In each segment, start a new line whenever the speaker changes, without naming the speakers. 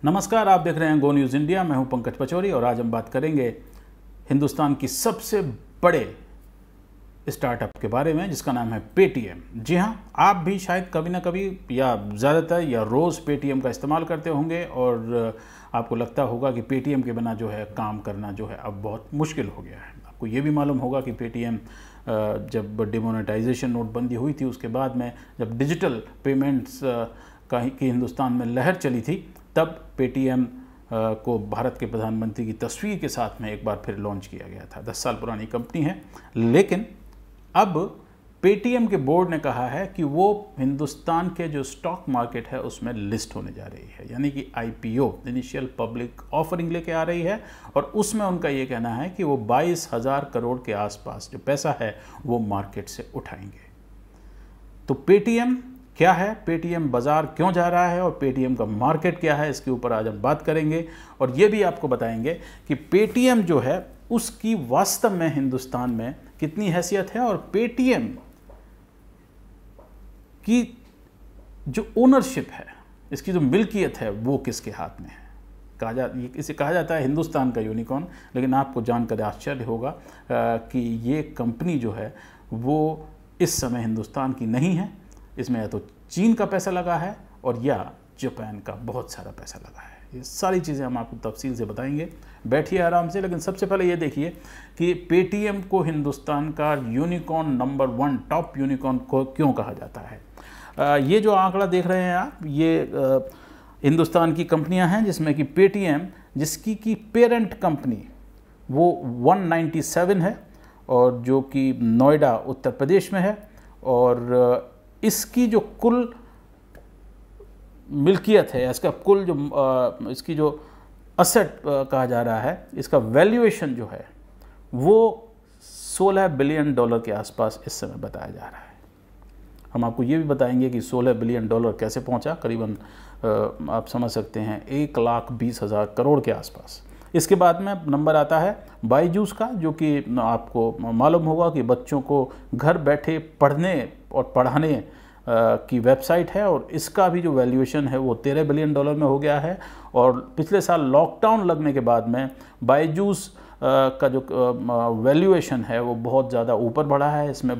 नमस्कार, आप देख रहे हैं गो न्यूज़ इंडिया। मैं हूं पंकज पचौरी और आज हम बात करेंगे हिंदुस्तान की सबसे बड़े स्टार्टअप के बारे में जिसका नाम है पेटीएम। जी हां, आप भी शायद कभी ना कभी या ज़्यादातर या रोज़ पेटीएम का इस्तेमाल करते होंगे और आपको लगता होगा कि पेटीएम के बिना जो है काम करना जो है अब बहुत मुश्किल हो गया है। आपको ये भी मालूम होगा कि पेटीएम जब डिमोनेटाइजेशन नोटबंदी हुई थी उसके बाद में जब डिजिटल पेमेंट्स की हिंदुस्तान में लहर चली थी तब पेटीएम को भारत के प्रधानमंत्री की तस्वीर के साथ में एक बार फिर लॉन्च किया गया था। 10 साल पुरानी कंपनी है, लेकिन अब पेटीएम के बोर्ड ने कहा है कि वो हिंदुस्तान के जो स्टॉक मार्केट है उसमें लिस्ट होने जा रही है, यानी कि आईपीओ इनिशियल पब्लिक ऑफरिंग लेके आ रही है और उसमें उनका ये कहना है कि वो 22,000 करोड़ के आसपास जो पैसा है वो मार्केट से उठाएंगे। तो पेटीएम क्या है, पेटीएम बाज़ार क्यों जा रहा है और पेटीएम का मार्केट क्या है, इसके ऊपर आज हम बात करेंगे और ये भी आपको बताएंगे कि पेटीएम जो है उसकी वास्तव में हिंदुस्तान में कितनी हैसियत है और पेटीएम की जो ओनरशिप है, इसकी जो मिल्कियत है वो किसके हाथ में है। इसे कहा जाता है हिंदुस्तान का यूनिकॉर्न, लेकिन आपको जानकर आश्चर्य होगा कि ये कंपनी जो है वो इस समय हिंदुस्तान की नहीं है। इसमें या तो चीन का पैसा लगा है और या जापान का बहुत सारा पैसा लगा है। ये सारी चीज़ें हम आपको तफसील से बताएंगे, बैठिए आराम से। लेकिन सबसे पहले ये देखिए कि पेटीएम को हिंदुस्तान का यूनिकॉर्न नंबर 1 टॉप यूनिकॉर्न को क्यों कहा जाता है। ये जो आंकड़ा देख रहे हैं आप, ये हिंदुस्तान की कंपनियां हैं जिसमें कि पेटीएम, जिसकी की पेरेंट कंपनी वो 197 है और जो कि नोएडा उत्तर प्रदेश में है और इसकी जो कुल मिल्कियत है, इसका कुल जो इसकी जो असेट कहा जा रहा है, इसका वैल्यूएशन जो है वो $16 बिलियन के आसपास इस समय बताया जा रहा है। हम आपको ये भी बताएंगे कि $16 बिलियन कैसे पहुंचा, करीबन आप समझ सकते हैं 1,20,000 करोड़ के आसपास। इसके बाद में नंबर आता है बायजूस का, जो कि आपको मालूम होगा कि बच्चों को घर बैठे पढ़ने और पढ़ाने की वेबसाइट है और इसका भी जो वैल्यूएशन है वो $13 बिलियन में हो गया है। और पिछले साल लॉकडाउन लगने के बाद में बायजूस का जो वैल्यूएशन है वो बहुत ज़्यादा ऊपर बढ़ा है। इसमें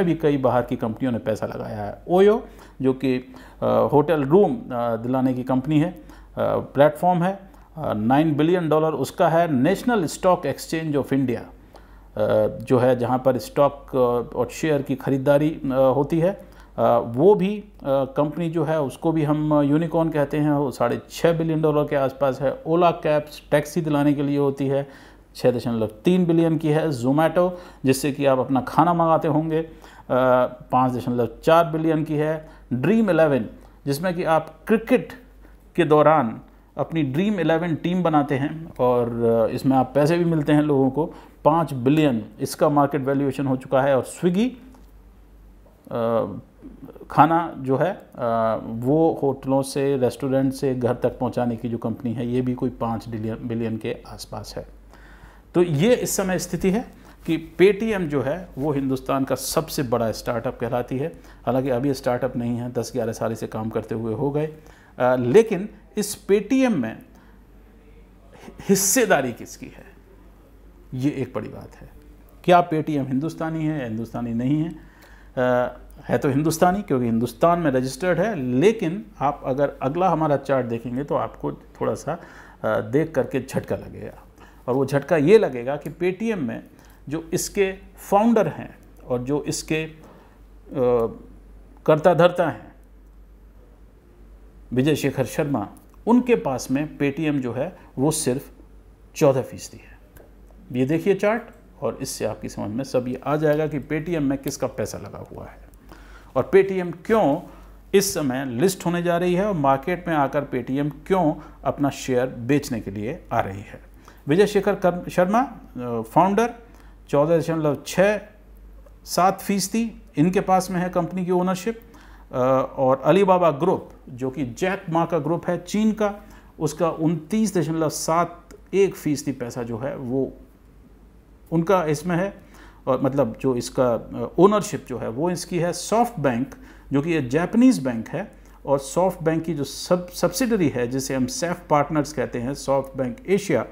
भी कई बाहर की कंपनियों ने पैसा लगाया है। ओयो, जो कि होटल रूम दिलाने की कंपनी है, प्लेटफॉर्म है, $9 बिलियन उसका है। National stock exchange of India जो है, जहां पर स्टॉक और शेयर की खरीदारी होती है, वो भी कंपनी जो है उसको भी हम यूनिकॉर्न कहते हैं, वो $6.5 बिलियन के आसपास है। ओला कैब्स टैक्सी दिलाने के लिए होती है, 6.3 बिलियन की है। जोमेटो, जिससे कि आप अपना खाना मंगाते होंगे, 5.4 बिलियन की है। ड्रीम 11, जिसमें कि आप क्रिकेट के दौरान अपनी ड्रीम 11 टीम बनाते हैं और इसमें आप पैसे भी मिलते हैं लोगों को, 5 बिलियन इसका मार्केट वैल्यूएशन हो चुका है। और स्विगी खाना जो है वो होटलों से रेस्टोरेंट से घर तक पहुंचाने की जो कंपनी है, ये भी कोई 5 बिलियन के आसपास है। तो ये इस समय स्थिति है कि पेटीएम जो है वो हिंदुस्तान का सबसे बड़ा स्टार्टअप कहलाती है। हालांकि अभी स्टार्टअप नहीं है, 10-11 साल से काम करते हुए हो गए, लेकिन इस पेटीएम में हिस्सेदारी किसकी है, ये एक बड़ी बात है। क्या पेटीएम हिंदुस्तानी है या हिंदुस्तानी नहीं है? है तो हिंदुस्तानी, क्योंकि हिंदुस्तान में रजिस्टर्ड है। लेकिन आप अगर अगला हमारा चार्ट देखेंगे तो आपको थोड़ा सा देख करके झटका लगेगा, और वो झटका ये लगेगा कि पेटीएम में जो इसके फाउंडर हैं और जो इसके कर्ता धर्ता हैं, विजय शेखर शर्मा, उनके पास में पेटीएम जो है वो सिर्फ 14% है। ये देखिए चार्ट, और इससे आपकी समझ में सब ये आ जाएगा कि पेटीएम में किसका पैसा लगा हुआ है और पेटीएम क्यों इस समय लिस्ट होने जा रही है और मार्केट में आकर पेटीएम क्यों अपना शेयर बेचने के लिए आ रही है। विजय शेखर शर्मा फाउंडर, 14.67% इनके पास में है कंपनी की ओनरशिप। और अलीबाबा ग्रुप, जो कि जैक मा का ग्रुप है चीन का, उसका 29.71% पैसा जो है वो उनका इसमें है। और मतलब जो इसका ओनरशिप जो है वो इसकी है। सॉफ्ट बैंक, जो कि ये जापानीज़ बैंक है, और सॉफ्ट बैंक की जो सब्सिडरी है जिसे हम सेफ पार्टनर्स कहते हैं, सॉफ्ट बैंक एशिया,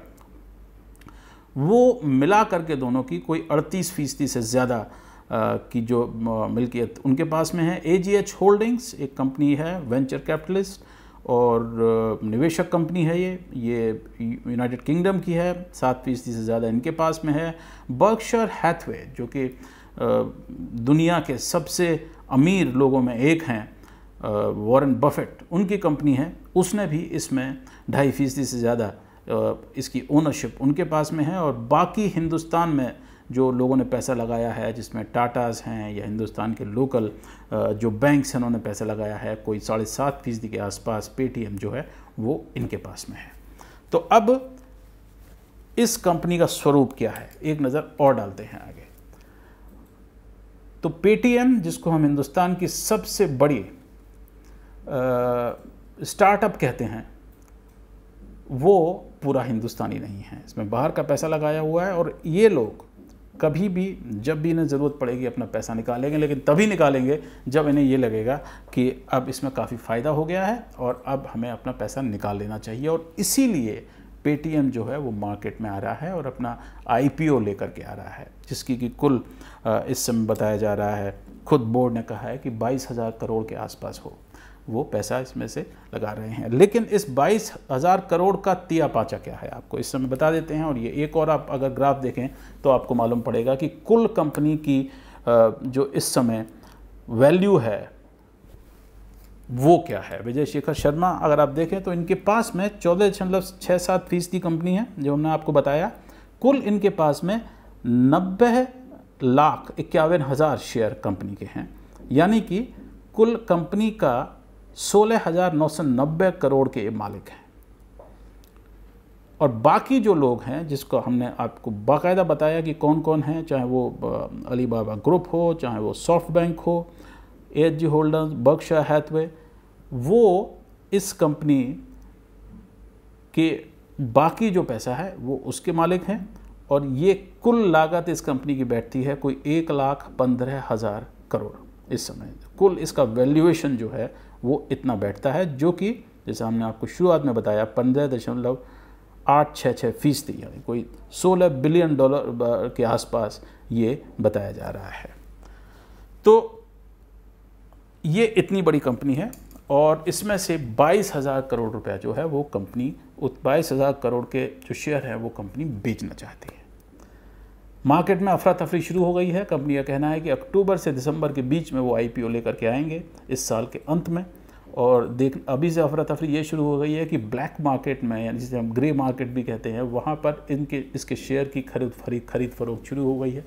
वो मिला करके दोनों की कोई 38% से ज़्यादा की जो मिल्कियत उनके पास में है। AGH होल्डिंग्स एक कंपनी है, वेंचर कैपिटलिस्ट और निवेशक कंपनी है, ये यूनाइटेड किंगडम की है, 7% से ज़्यादा इनके पास में है। बर्कशायर हैथवे जो कि दुनिया के सबसे अमीर लोगों में एक हैं, वॉरेन बफेट, उनकी कंपनी है, उसने भी इसमें 2.5% से ज़्यादा इसकी ओनरशिप उनके पास में है। और बाकी हिंदुस्तान में जो लोगों ने पैसा लगाया है, जिसमें टाटास हैं या हिंदुस्तान के लोकल जो बैंक्स हैं उन्होंने पैसा लगाया है, कोई 7.5% के आसपास पेटीएम जो है वो इनके पास में है। तो अब इस कंपनी का स्वरूप क्या है, एक नज़र और डालते हैं आगे। तो पेटीएम, जिसको हम हिंदुस्तान की सबसे बड़ी स्टार्टअप कहते हैं, वो पूरा हिंदुस्तानी नहीं है, इसमें बाहर का पैसा लगाया हुआ है। और ये लोग कभी भी जब भी इन्हें ज़रूरत पड़ेगी अपना पैसा निकालेंगे, लेकिन तभी निकालेंगे जब इन्हें ये लगेगा कि अब इसमें काफ़ी फ़ायदा हो गया है और अब हमें अपना पैसा निकाल लेना चाहिए। और इसीलिए पेटीएम जो है वो मार्केट में आ रहा है और अपना IPO लेकर के आ रहा है, जिसकी कि कुल इस समय बताया जा रहा है, खुद बोर्ड ने कहा है कि 22,000 करोड़ के आसपास हो वो पैसा इसमें से लगा रहे हैं। लेकिन इस 22,000 करोड़ का तिया पाचा क्या है आपको इस समय बता देते हैं। और ये एक और आप अगर ग्राफ देखें तो आपको मालूम पड़ेगा कि कुल कंपनी की जो इस समय वैल्यू है वो क्या है। विजय शेखर शर्मा अगर आप देखें तो इनके पास में 14.67% कंपनी है जो हमने आपको बताया। कुल इनके पास में 90,51,000 शेयर कंपनी के हैं, यानी कि कुल कंपनी का 16,990 करोड़ के मालिक हैं। और बाकी जो लोग हैं जिसको हमने आपको बाकायदा बताया कि कौन कौन हैं, चाहे वो अलीबाबा ग्रुप हो, चाहे वो सॉफ्ट बैंक हो, AG होल्डर्स, बर्कशायर हैथवे, वो इस कंपनी के बाकी जो पैसा है वो उसके मालिक हैं। और ये कुल लागत इस कंपनी की बैठती है कोई 1,15,000 करोड़ इस समय। कुल इसका वैल्यूएशन जो है वो इतना बैठता है, जो कि जैसे हमने आपको शुरुआत में बताया 15.866%, यानी कोई $16 बिलियन के आसपास ये बताया जा रहा है। तो ये इतनी बड़ी कंपनी है और इसमें से 22,000 करोड़ रुपया जो है वो कंपनी, 22,000 करोड़ के जो शेयर है वो कंपनी बेचना चाहती है। मार्केट में अफरा तफरी शुरू हो गई है। कंपनी का कहना है कि अक्टूबर से दिसंबर के बीच में वो IPO लेकर के आएंगे इस साल के अंत में। और अभी से अफरा तफरी ये शुरू हो गई है कि ब्लैक मार्केट में, यानी जिसे हम ग्रे मार्केट भी कहते हैं, वहाँ पर इसके शेयर की खरीद फरोख्त शुरू हो गई है।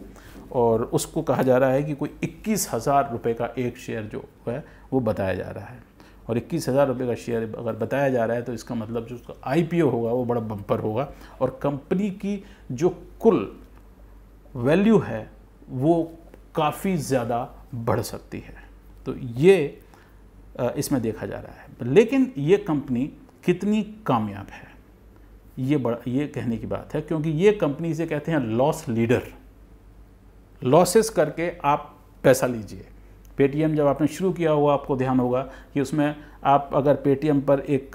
और उसको कहा जा रहा है कि कोई 21,000 रुपये का एक शेयर जो है वो बताया जा रहा है। और 21,000 रुपये का शेयर अगर बताया जा रहा है तो इसका मतलब जो उसका IPO होगा वो बड़ा बम्पर होगा और कंपनी की जो कुल वैल्यू है वो काफ़ी ज़्यादा बढ़ सकती है। तो ये इसमें देखा जा रहा है। लेकिन ये कंपनी कितनी कामयाब है ये कहने की बात है, क्योंकि ये कंपनी से कहते हैं लॉस लीडर। लॉसेस करके आप पैसा लीजिए। पेटीएम जब आपने शुरू किया हुआ आपको ध्यान होगा कि उसमें आप अगर पेटीएम पर एक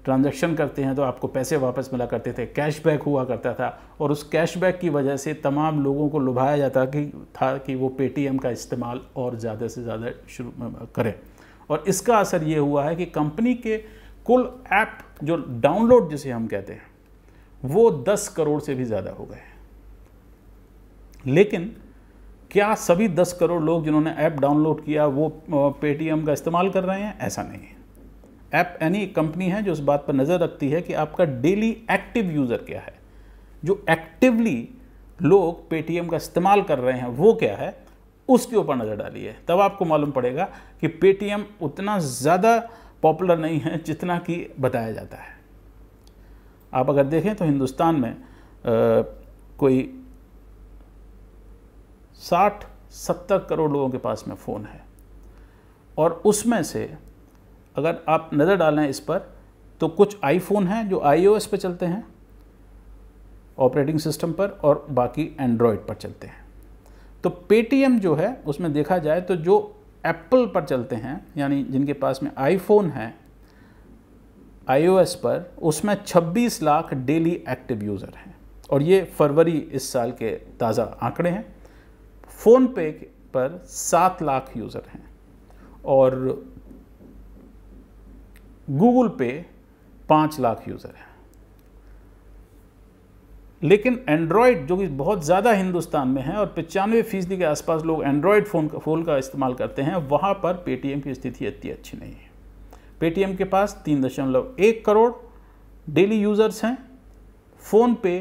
ट्रांजैक्शन करते हैं तो आपको पैसे वापस मिला करते थे, कैशबैक हुआ करता था। और उस कैशबैक की वजह से तमाम लोगों को लुभाया जाता था कि वो पेटीएम का इस्तेमाल और ज़्यादा से ज़्यादा शुरू करें। और इसका असर ये हुआ है कि कंपनी के कुल ऐप जो डाउनलोड जिसे हम कहते हैं वो 10 करोड़ से भी ज़्यादा हो गए। लेकिन क्या सभी 10 करोड़ लोग जिन्होंने ऐप डाउनलोड किया वो पेटीएम का इस्तेमाल कर रहे हैं? ऐसा नहीं है। ऐप यानी कंपनी है जो इस बात पर नज़र रखती है कि आपका डेली एक्टिव यूज़र क्या है, जो एक्टिवली लोग पेटीएम का इस्तेमाल कर रहे हैं वो क्या है, उसके ऊपर नज़र डालिए। तब आपको मालूम पड़ेगा कि पेटीएम उतना ज़्यादा पॉपुलर नहीं है जितना कि बताया जाता है। आप अगर देखें तो हिंदुस्तान में कोई 60-70 करोड़ लोगों के पास में फ़ोन है। और उसमें से अगर आप नज़र डालें इस पर तो कुछ आईफोन हैं जो iOS पे चलते हैं ऑपरेटिंग सिस्टम पर, और बाकी एंड्रॉयड पर चलते हैं। तो पेटीएम जो है उसमें देखा जाए तो जो एप्पल पर चलते हैं, यानी जिनके पास में आईफोन है iOS पर, उसमें 26 लाख डेली एक्टिव यूज़र हैं, और ये फरवरी इस साल के ताज़ा आंकड़े हैं। फ़ोन पे पर 7 लाख यूज़र हैं, और गूगल पे 5 लाख यूज़र हैं। लेकिन एंड्रॉयड जो कि बहुत ज़्यादा हिंदुस्तान में है, और 95% के आसपास लोग एंड्रॉयड फ़ोन का इस्तेमाल करते हैं, वहाँ पर पेटीएम की स्थिति इतनी अच्छी नहीं है। पेटीएम के पास 3.1 करोड़ डेली यूज़र्स हैं, फ़ोन पे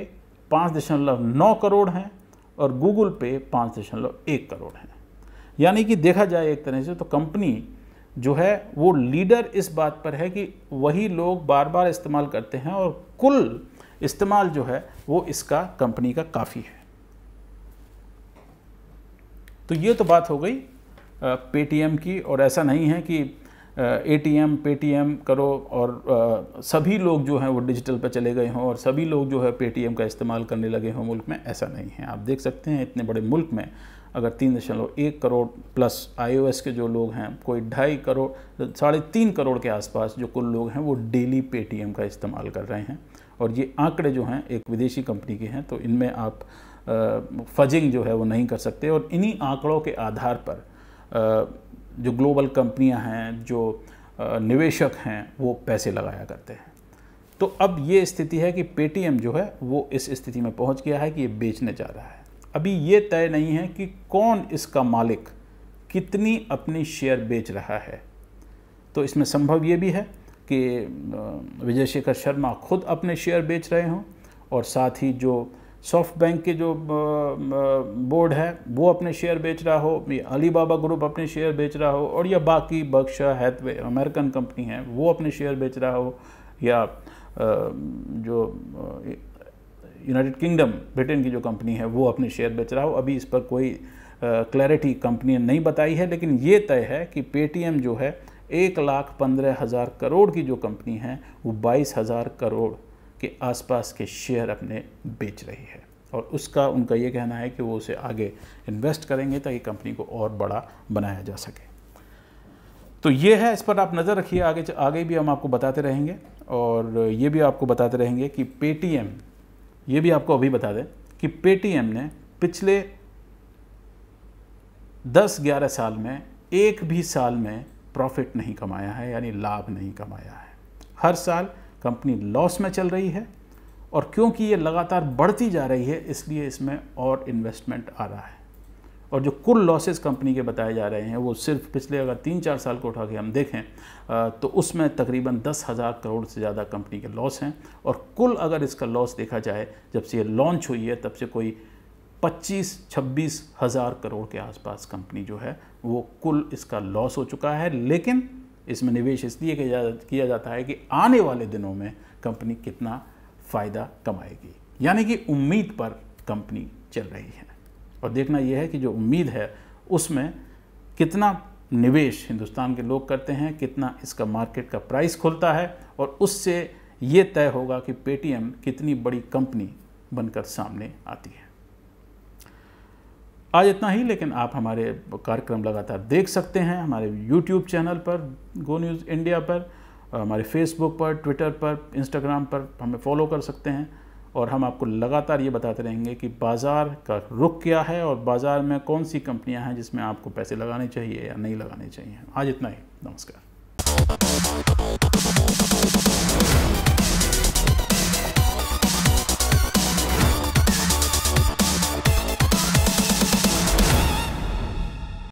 5.9 करोड़ हैं, और गूगल पे 5.1 करोड़ हैं। यानी कि देखा जाए एक तरह से तो कंपनी जो है वो लीडर इस बात पर है कि वही लोग बार बार इस्तेमाल करते हैं, और कुल इस्तेमाल जो है वो इसका कंपनी का काफ़ी है। तो ये तो बात हो गई पेटीएम की, और ऐसा नहीं है कि एटीएम पेटीएम करो और सभी लोग जो हैं वो डिजिटल पर चले गए हों और सभी लोग जो है पेटीएम का इस्तेमाल करने लगे हों मुल्क में। ऐसा नहीं है। आप देख सकते हैं इतने बड़े मुल्क में अगर 3.1 करोड़ प्लस iOS के जो लोग हैं, कोई 2.5 करोड़ 3.5 करोड़ के आसपास जो कुल लोग हैं वो डेली पेटीएम का इस्तेमाल कर रहे हैं। और ये आंकड़े जो हैं एक विदेशी कंपनी के हैं, तो इनमें आप फजिंग जो है वो नहीं कर सकते। और इन्हीं आंकड़ों के आधार पर जो ग्लोबल कंपनियां हैं, जो निवेशक हैं, वो पैसे लगाया करते हैं। तो अब ये स्थिति है कि पेटीएम जो है वो इस स्थिति में पहुंच गया है कि ये बेचने जा रहा है। अभी ये तय नहीं है कि कौन इसका मालिक कितनी अपनी शेयर बेच रहा है। तो इसमें संभव ये भी है कि विजय शेखर शर्मा खुद अपने शेयर बेच रहे हों, और साथ ही जो सॉफ्ट बैंक के जो बोर्ड है वो अपने शेयर बेच रहा हो, या अलीबाबा ग्रुप अपने शेयर बेच रहा हो, और या बाकी बर्कशायर हैथवे अमेरिकन कंपनी है वो अपने शेयर बेच रहा हो, या जो यूनाइटेड किंगडम ब्रिटेन की जो कंपनी है वो अपने शेयर बेच रहा हो। अभी इस पर कोई क्लैरिटी कंपनी ने नहीं बताई है, लेकिन ये तय है कि पेटीएम जो है 1,15,000 करोड़ की जो कंपनी है वो 22,000 करोड़ के आसपास के शेयर अपने बेच रही है, और उसका उनका ये कहना है कि वो उसे आगे इन्वेस्ट करेंगे ताकि कंपनी को और बड़ा बनाया जा सके। तो ये है, इस पर आप नज़र रखिए। आगे भी हम आपको बताते रहेंगे, और ये भी आपको बताते रहेंगे कि पेटीएम, ये भी आपको अभी बता दें कि पेटीएम ने पिछले 10-11 साल में एक भी साल में प्रॉफिट नहीं कमाया है, यानी लाभ नहीं कमाया है। हर साल कंपनी लॉस में चल रही है, और क्योंकि ये लगातार बढ़ती जा रही है इसलिए इसमें और इन्वेस्टमेंट आ रहा है। और जो कुल लॉसेस कंपनी के बताए जा रहे हैं वो सिर्फ पिछले अगर 3-4 साल को उठा के हम देखें तो उसमें तकरीबन 10,000 करोड़ से ज़्यादा कंपनी के लॉस हैं। और कुल अगर इसका लॉस देखा जाए जब से ये लॉन्च हुई है तब से कोई 25-26 हज़ार करोड़ के आसपास कंपनी जो है वो कुल इसका लॉस हो चुका है। लेकिन इसमें निवेश इसलिए किया जाता है कि आने वाले दिनों में कंपनी कितना फ़ायदा कमाएगी, यानी कि उम्मीद पर कंपनी चल रही है। और देखना यह है कि जो उम्मीद है उसमें कितना निवेश हिंदुस्तान के लोग करते हैं, कितना इसका मार्केट का प्राइस खुलता है, और उससे ये तय होगा कि पेटीएम कितनी बड़ी कंपनी बनकर सामने आती है। आज इतना ही, लेकिन आप हमारे कार्यक्रम लगातार देख सकते हैं हमारे YouTube चैनल पर, गो न्यूज़ इंडिया पर, हमारे फेसबुक पर, ट्विटर पर, इंस्टाग्राम पर हमें फॉलो कर सकते हैं। और हम आपको लगातार ये बताते रहेंगे कि बाज़ार का रुख क्या है और बाज़ार में कौन सी कंपनियां हैं जिसमें आपको पैसे लगाने चाहिए या नहीं लगाने चाहिए। आज इतना ही, नमस्कार।